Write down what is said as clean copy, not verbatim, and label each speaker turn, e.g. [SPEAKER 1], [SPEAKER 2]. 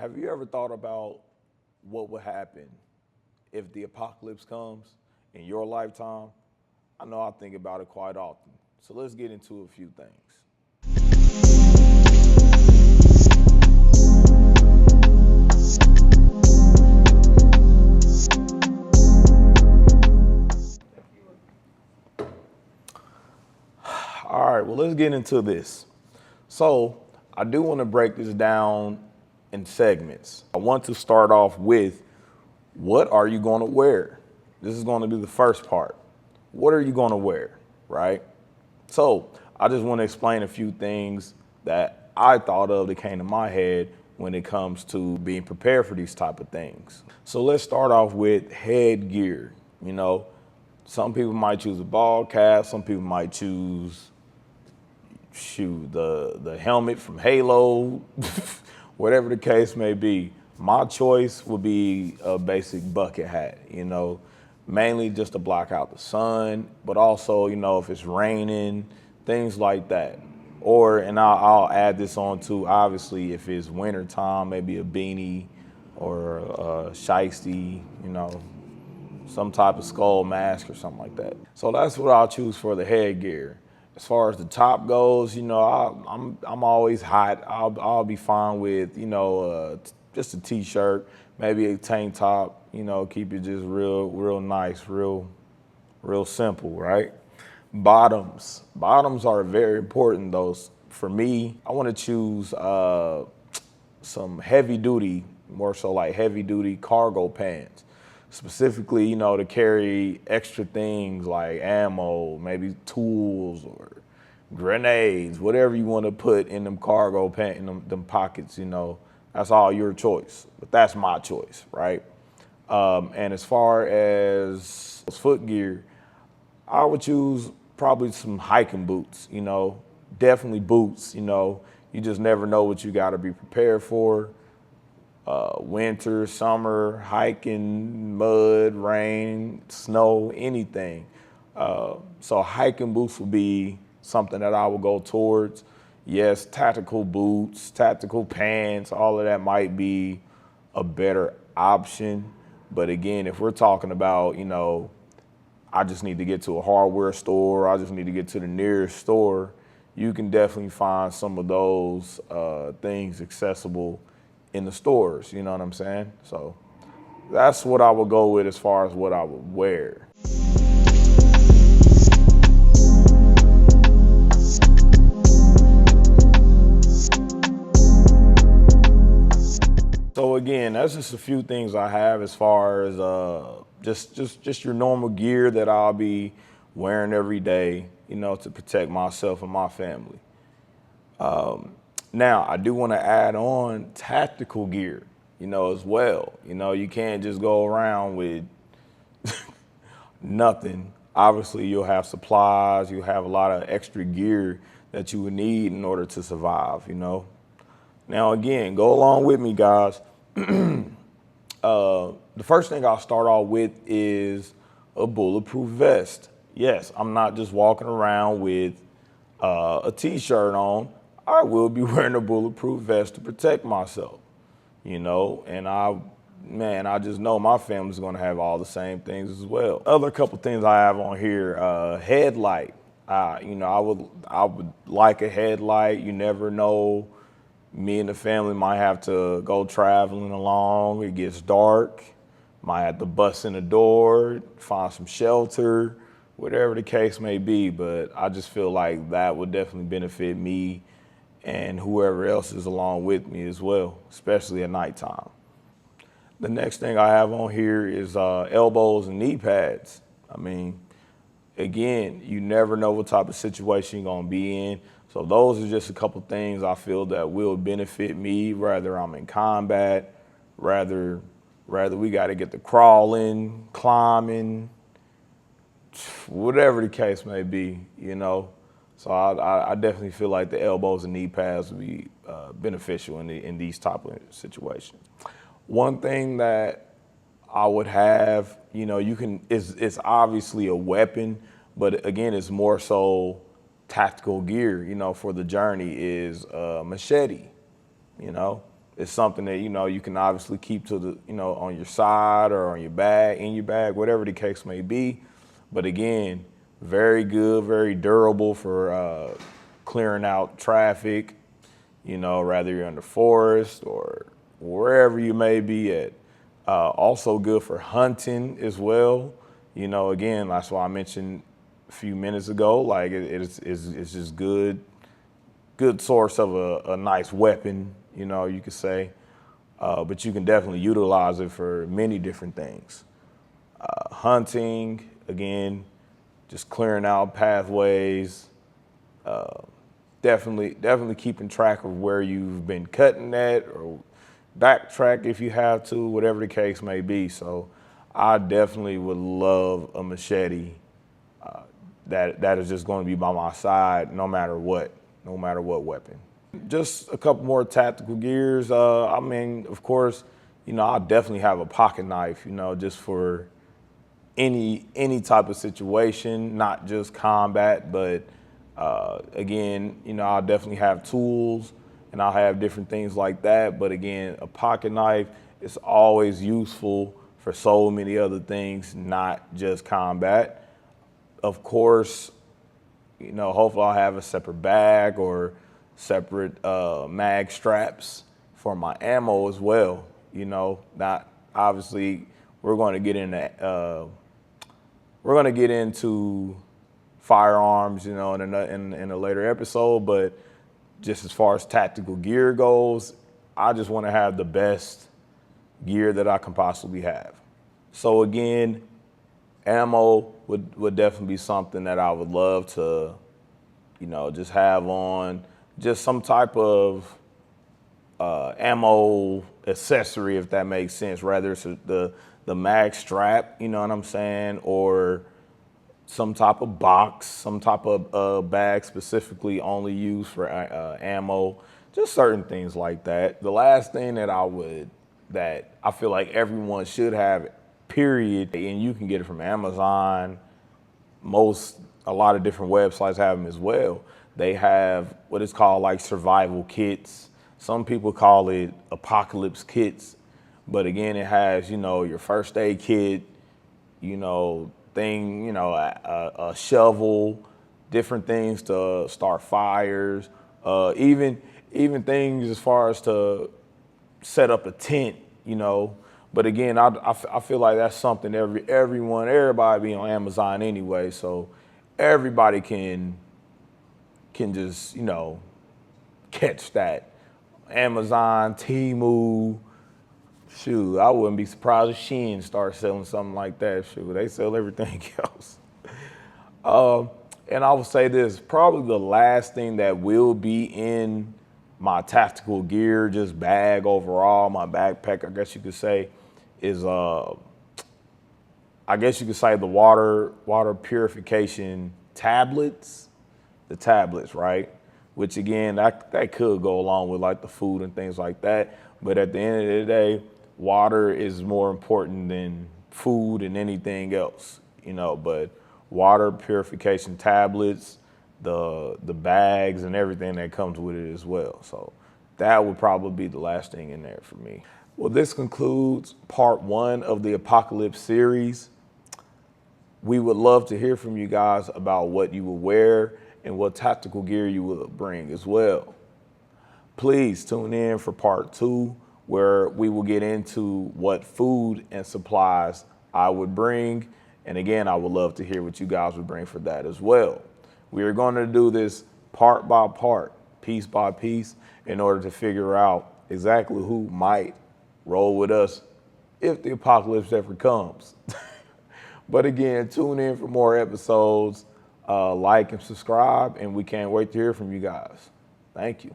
[SPEAKER 1] Have you ever thought about what would happen if the apocalypse comes in your lifetime? I know I think about it quite often. So let's get into a few things. All right, well, let's get into this. So, I do want to break this down in segments. I want to start off with what are you going to wear? This is going to be the first part. What are you going to wear, right? So, I just want to explain a few things that I thought of that came to my head when it comes to being prepared for these type of things. So, let's start off with headgear. You know, some people might choose a ball cap, some people might choose the helmet from Halo, whatever the case may be. My choice would be a basic bucket hat, mainly just to block out the sun, but also, if it's raining, things like that. Or, and I'll add this on too, obviously, if it's winter time, maybe a beanie or a shiesty, some type of skull mask or something like that. So that's what I'll choose for the headgear. As far as the top goes, I'm always hot. I'll be fine with just a t-shirt, maybe a tank top. Keep it just real nice, real simple, right? Bottoms are very important though. For me, I want to choose some heavy duty, more so like heavy duty cargo pants. Specifically, to carry extra things like ammo, maybe tools or grenades, whatever you want to put in them cargo pants, in them pockets, that's all your choice. But that's my choice, right? And as far as foot gear, I would choose probably some hiking boots, definitely boots, you just never know what you got to be prepared for. Winter, summer, hiking, mud, rain, snow, anything. So hiking boots would be something that I would go towards. Yes, tactical boots, tactical pants, all of that might be a better option. But again, if we're talking about, I just need to get to a hardware store, I just need to get to the nearest store, you can definitely find some of those things accessible in the stores, you know what I'm saying? So that's what I would go with as far as what I would wear. So again, that's just a few things I have as far as just your normal gear that I'll be wearing every day, to protect myself and my family. Now, I do want to add on tactical gear, as well. You can't just go around with nothing. Obviously, you'll have supplies, you'll have a lot of extra gear that you would need in order to survive, Now, again, go along with me, guys. The first thing I'll start off with is a bulletproof vest. Yes, I'm not just walking around with a t-shirt on. I will be wearing a bulletproof vest to protect myself, and I just know my family's gonna have all the same things as well. Other couple things I have on here, headlight. I would like a headlight. You never know. Me and the family might have to go traveling along. It gets dark. Might have to bust in the door, find some shelter, whatever the case may be. But I just feel like that would definitely benefit me and whoever else is along with me as well, especially at nighttime. The next thing I have on here is elbows and knee pads. I mean, again, you never know what type of situation you're gonna be in. So those are just a couple things I feel that will benefit me, whether I'm in combat, rather we gotta get to crawling, climbing, whatever the case may be, So I definitely feel like the elbows and knee pads would be beneficial in these type of situations. One thing that I would have, it's obviously a weapon, but again, it's more so tactical gear, for the journey is a machete, It's something that, you can obviously keep to the, on your side or on your bag, in your bag, whatever the case may be. But again, very good, very durable for clearing out traffic, rather you're in the forest or wherever you may be at. Also good for hunting as well. Again, that's why I mentioned a few minutes ago, like it's just good source of a nice weapon, you could say. But you can definitely utilize it for many different things. Hunting, again, just clearing out pathways, definitely keeping track of where you've been cutting at, or backtrack if you have to, whatever the case may be. So I definitely would love a machete that is just going to be by my side no matter what weapon. Just a couple more tactical gears. Of course, I'll definitely have a pocket knife, just for any type of situation, not just combat, but again, I'll definitely have tools and I'll have different things like that. But again, a pocket knife is always useful for so many other things, not just combat. Of course, hopefully I'll have a separate bag or separate mag straps for my ammo as well. Not obviously we're going to get into firearms, in a later episode, but just as far as tactical gear goes, I just want to have the best gear that I can possibly have. So again, ammo would definitely be something that I would love to, just have on, just some type of ammo accessory, if that makes sense, whether it's the mag strap, you know what I'm saying, or some type of box, some type of bag specifically only used for ammo, just certain things like that. The last thing that I feel like everyone should have, period, and you can get it from Amazon, a lot of different websites have them as well. They have what is called like survival kits. Some people call it apocalypse kits, but again, it has, your first aid kit, a shovel, different things to start fires, even things as far as to set up a tent, But again, I feel like that's something everybody be on Amazon anyway, so everybody can just, catch that. Amazon, Temu, shoot, I wouldn't be surprised if Shein starts selling something like that. Shoot, they sell everything else. And I will say this, probably the last thing that will be in my tactical gear, just bag overall, my backpack, I guess you could say, is the water purification tablets, the tablets, right? Which again, that could go along with like the food and things like that. But at the end of the day, water is more important than food and anything else, but water purification tablets, the bags and everything that comes with it as well. So that would probably be the last thing in there for me. Well, this concludes part 1 of the Apocalypse series. We would love to hear from you guys about what you will wear and what tactical gear you will bring as well. Please tune in for part 2, where we will get into what food and supplies I would bring. And again, I would love to hear what you guys would bring for that as well. We are going to do this part by part, piece by piece, in order to figure out exactly who might roll with us if the apocalypse ever comes. But again, tune in for more episodes, like and subscribe, and we can't wait to hear from you guys. Thank you.